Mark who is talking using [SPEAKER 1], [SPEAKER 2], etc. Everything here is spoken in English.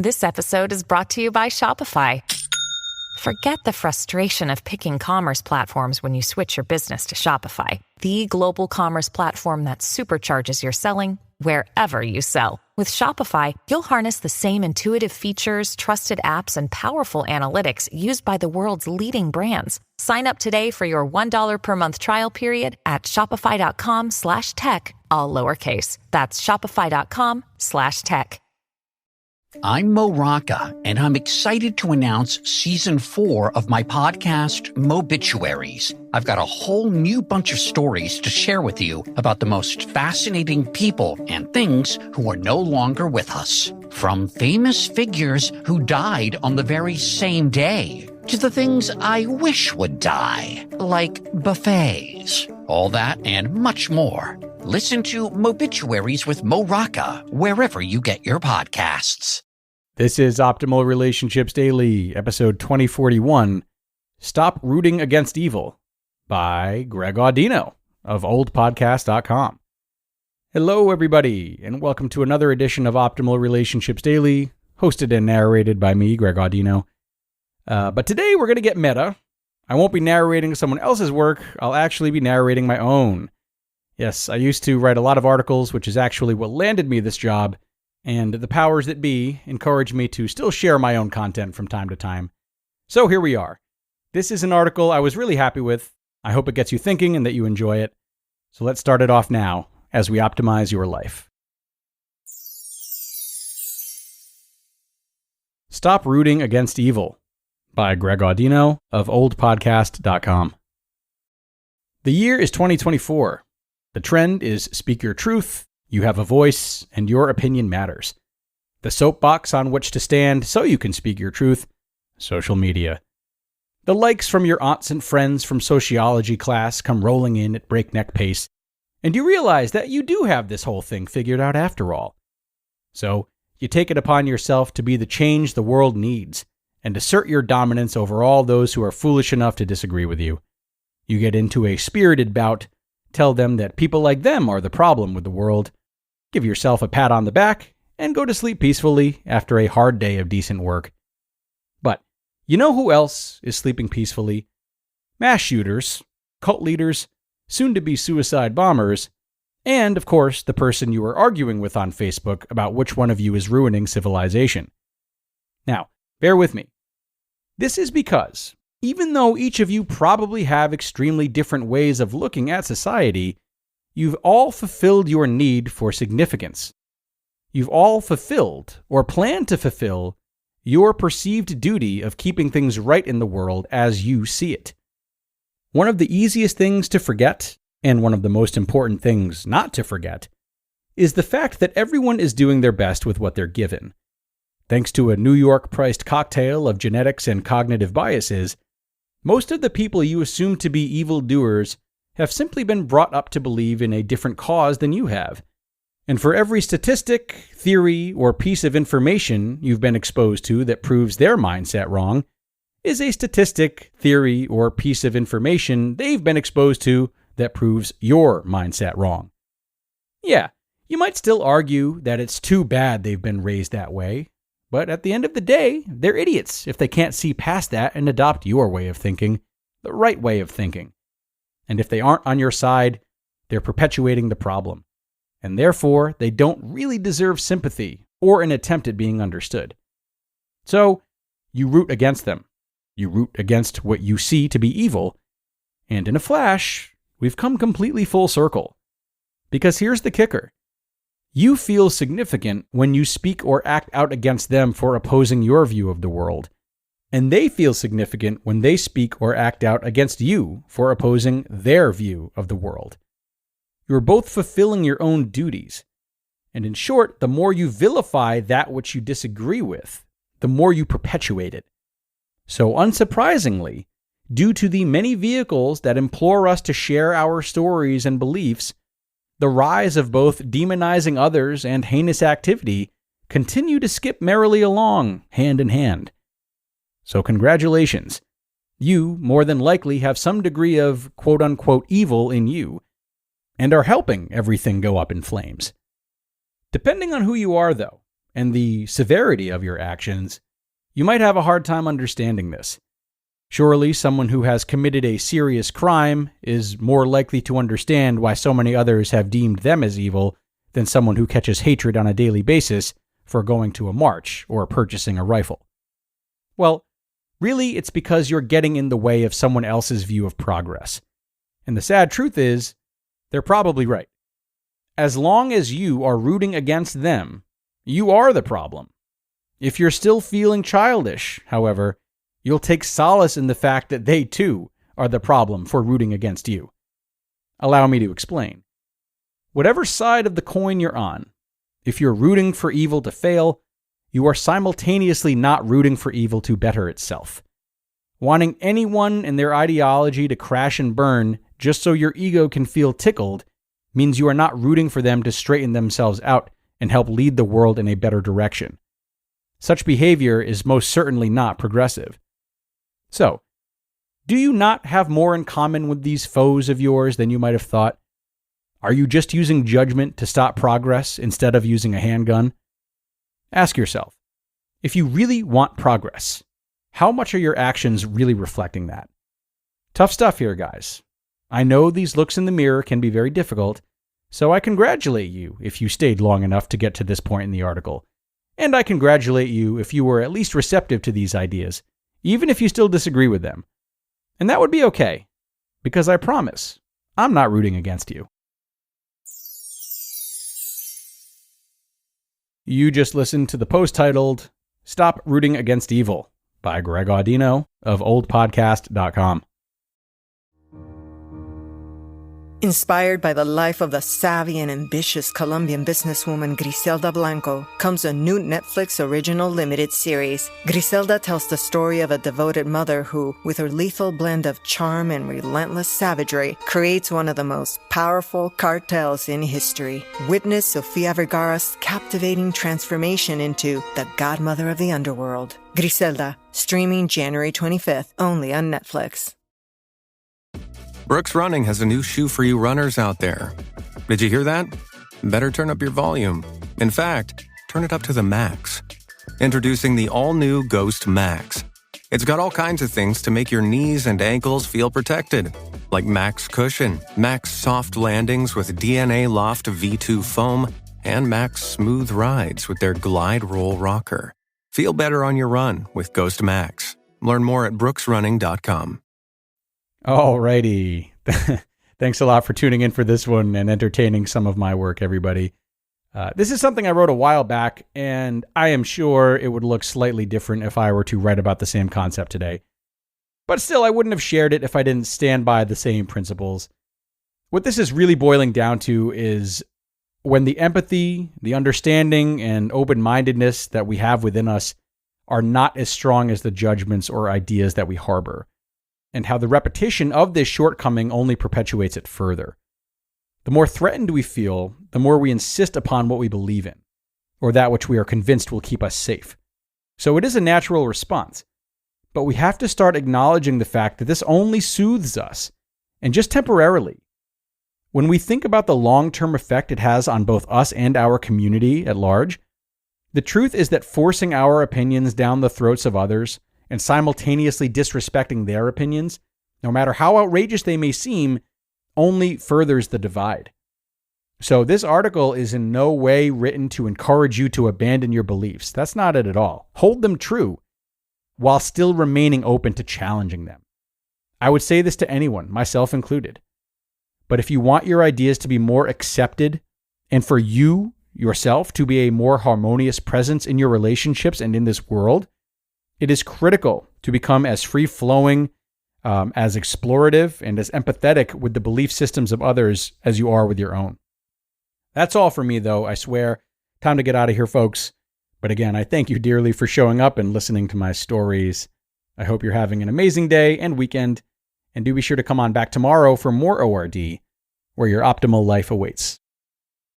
[SPEAKER 1] This episode is brought to you by Shopify. Forget the frustration of picking commerce platforms when you switch your business to Shopify, the global commerce platform that supercharges your selling wherever you sell. With Shopify, you'll harness the same intuitive features, trusted apps, and powerful analytics used by the world's leading brands. Sign up today for your $1 per month trial period at shopify.com/tech, all lowercase. That's shopify.com/tech.
[SPEAKER 2] I'm Mo Rocca, and I'm excited to announce Season 4 of my podcast, Mobituaries. I've got a whole new bunch of stories to share with you about the most fascinating people and things who are no longer with us. From famous figures who died on the very same day, to the things I wish would die, like buffets. All that and much more. Listen to Mobituaries with Mo Rocca wherever you get your podcasts.
[SPEAKER 3] This is Optimal Relationships Daily, episode 2041, Stop Rooting Against Evil, by Greg Audino of oldpodcast.com. Hello, everybody, and welcome to another edition of Optimal Relationships Daily, hosted and narrated by me, Greg Audino. But today we're going to get meta. I won't be narrating someone else's work. I'll actually be narrating my own. Yes, I used to write a lot of articles, which is actually what landed me this job, and the powers that be encouraged me to still share my own content from time to time. So here we are. This is an article I was really happy with. I hope it gets you thinking and that you enjoy it. So let's start it off now as we optimize your life. Stop Rooting Against Evil, by Greg Audino of oldpodcast.com. The year is 2024. The trend is speak your truth, you have a voice, and your opinion matters. The soapbox on which to stand so you can speak your truth, social media. The likes from your aunts and friends from sociology class come rolling in at breakneck pace, and you realize that you do have this whole thing figured out after all. So, you take it upon yourself to be the change the world needs, and assert your dominance over all those who are foolish enough to disagree with you. You get into a spirited bout, tell them that people like them are the problem with the world, give yourself a pat on the back, and go to sleep peacefully after a hard day of decent work. But you know who else is sleeping peacefully? Mass shooters, cult leaders, soon-to-be suicide bombers, and, of course, the person you are arguing with on Facebook about which one of you is ruining civilization. Now, bear with me. This is because, even though each of you probably have extremely different ways of looking at society, you've all fulfilled your need for significance. You've all fulfilled, or plan to fulfill, your perceived duty of keeping things right in the world as you see it. One of the easiest things to forget, and one of the most important things not to forget, is the fact that everyone is doing their best with what they're given. Thanks to a New York-priced cocktail of genetics and cognitive biases, most of the people you assume to be evildoers have simply been brought up to believe in a different cause than you have. And for every statistic, theory, or piece of information you've been exposed to that proves their mindset wrong, is a statistic, theory, or piece of information they've been exposed to that proves your mindset wrong. Yeah, you might still argue that it's too bad they've been raised that way, but at the end of the day, they're idiots if they can't see past that and adopt your way of thinking, the right way of thinking. And if they aren't on your side, they're perpetuating the problem. And therefore, they don't really deserve sympathy or an attempt at being understood. So, you root against them. You root against what you see to be evil. And in a flash, we've come completely full circle. Because here's the kicker. You feel significant when you speak or act out against them for opposing your view of the world. And they feel significant when they speak or act out against you for opposing their view of the world. You're both fulfilling your own duties. And in short, the more you vilify that which you disagree with, the more you perpetuate it. So unsurprisingly, due to the many vehicles that implore us to share our stories and beliefs, the rise of both demonizing others and heinous activity continue to skip merrily along, hand in hand. So congratulations. You, more than likely, have some degree of quote-unquote evil in you, and are helping everything go up in flames. Depending on who you are, though, and the severity of your actions, you might have a hard time understanding this. Surely, someone who has committed a serious crime is more likely to understand why so many others have deemed them as evil than someone who catches hatred on a daily basis for going to a march or purchasing a rifle. Well, really, it's because you're getting in the way of someone else's view of progress. And the sad truth is, they're probably right. As long as you are rooting against them, you are the problem. If you're still feeling childish, however, you'll take solace in the fact that they too are the problem for rooting against you. Allow me to explain. Whatever side of the coin you're on, if you're rooting for evil to fail, you are simultaneously not rooting for evil to better itself. Wanting anyone and their ideology to crash and burn just so your ego can feel tickled means you are not rooting for them to straighten themselves out and help lead the world in a better direction. Such behavior is most certainly not progressive. So, do you not have more in common with these foes of yours than you might have thought? Are you just using judgment to stop progress instead of using a handgun? Ask yourself, if you really want progress, how much are your actions really reflecting that? Tough stuff here, guys. I know these looks in the mirror can be very difficult, so I congratulate you if you stayed long enough to get to this point in the article. And I congratulate you if you were at least receptive to these ideas, even if you still disagree with them. And that would be okay, because I promise, I'm not rooting against you. You just listened to the post titled, Stop Rooting Against Evil by Greg Audino of oldpodcast.com.
[SPEAKER 4] Inspired by the life of the savvy and ambitious Colombian businesswoman Griselda Blanco comes a new Netflix original limited series. Griselda tells the story of a devoted mother who, with her lethal blend of charm and relentless savagery, creates one of the most powerful cartels in history. Witness Sofia Vergara's captivating transformation into the godmother of the underworld. Griselda, streaming January 25th, only on Netflix.
[SPEAKER 5] Brooks Running has a new shoe for you runners out there. Did you hear that? Better turn up your volume. In fact, turn it up to the max. Introducing the all-new Ghost Max. It's got all kinds of things to make your knees and ankles feel protected. Like Max Cushion, Max Soft Landings with DNA Loft V2 foam, and Max Smooth Rides with their Glide Roll Rocker. Feel better on your run with Ghost Max. Learn more at brooksrunning.com.
[SPEAKER 3] Alrighty. Thanks a lot for tuning in for this one and entertaining some of my work, everybody. This is something I wrote a while back, and I am sure it would look slightly different if I were to write about the same concept today. But still, I wouldn't have shared it if I didn't stand by the same principles. What this is really boiling down to is when the empathy, the understanding, and open-mindedness that we have within us are not as strong as the judgments or ideas that we harbor, and how the repetition of this shortcoming only perpetuates it further. The more threatened we feel, the more we insist upon what we believe in, or that which we are convinced will keep us safe. So it is a natural response, but we have to start acknowledging the fact that this only soothes us, and just temporarily. When we think about the long-term effect it has on both us and our community at large, the truth is that forcing our opinions down the throats of others and simultaneously disrespecting their opinions, no matter how outrageous they may seem, only furthers the divide. So this article is in no way written to encourage you to abandon your beliefs. That's not it at all. Hold them true, while still remaining open to challenging them. I would say this to anyone, myself included. But if you want your ideas to be more accepted, and for you, yourself, to be a more harmonious presence in your relationships and in this world, it is critical to become as free-flowing, as explorative, and as empathetic with the belief systems of others as you are with your own. That's all for me, though, I swear. Time to get out of here, folks. But again, I thank you dearly for showing up and listening to my stories. I hope you're having an amazing day and weekend, and do be sure to come on back tomorrow for more ORD, where your optimal life awaits.